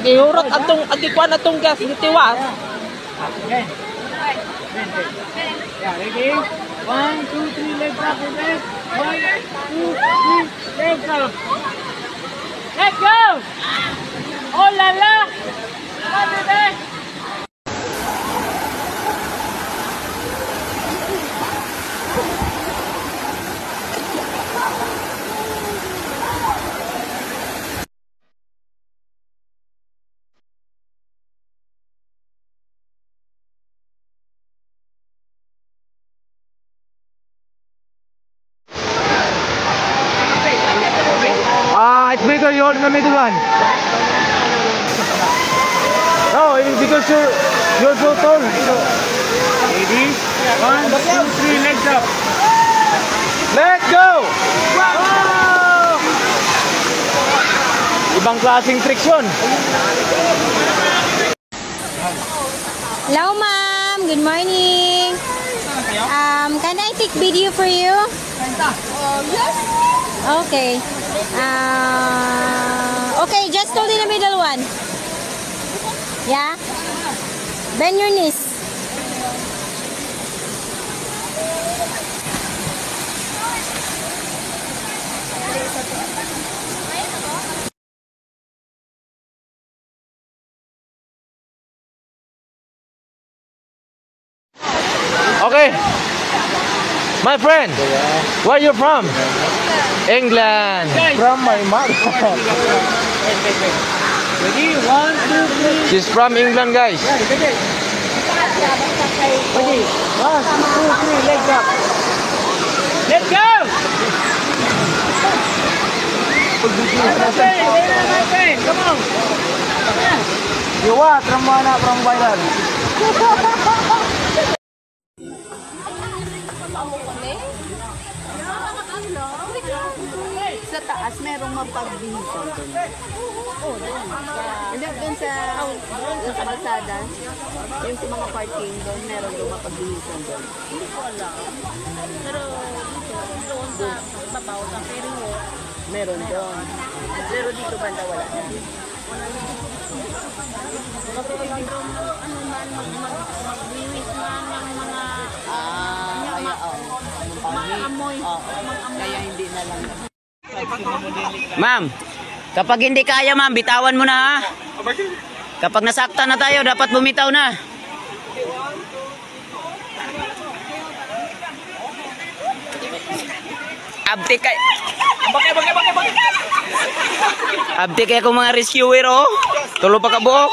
Gihurot atong adikwan atong gas gitiwas. Okay. Yeah, ready? 1, 2, 3, legs up, okay? 1, 2, 3, legs up. Let's go! Oh la la! Come on, baby! It's bigger, you hold the middle one. No, it's because you're so tall. Ready? 1, 2, 3, legs up. Let's go! Wow! Ibang klaseng tricks yun. Hello, ma'am. Good morning. Can I take video for you? Yes. Okay. Okay, just hold in the middle one. Yeah. Bend your knees. Okay. My friend, where are you from? England. From my mom. Ready? 1, 2, 3. She's from England, guys. Ready? 1, 2, 3, legs up. Let's go! My friend, come on. You what? From viral. Sa taas, merong mapagbihisan doon. Oo, doon. Hindi, doon sa kalsada, yung sa mga parking doon, meron doon mapagbihisan doon. Hindi ko alam. Pero dito, doon sa babaw, sa ferry walk, Meron doon. Pero dito banda wala na. kasi dito, ano man, magbiwis man ng mga Kaya maamoy. Kaya hindi na lang. Ma'am, kapag hindi kaya ma'am, bitawan mo na ha. Kapag nasaktan na tayo, dapat bumitaw na. Abdi kay... Abdi kay akong mga rescuer oh. Tulo pa ka buhok.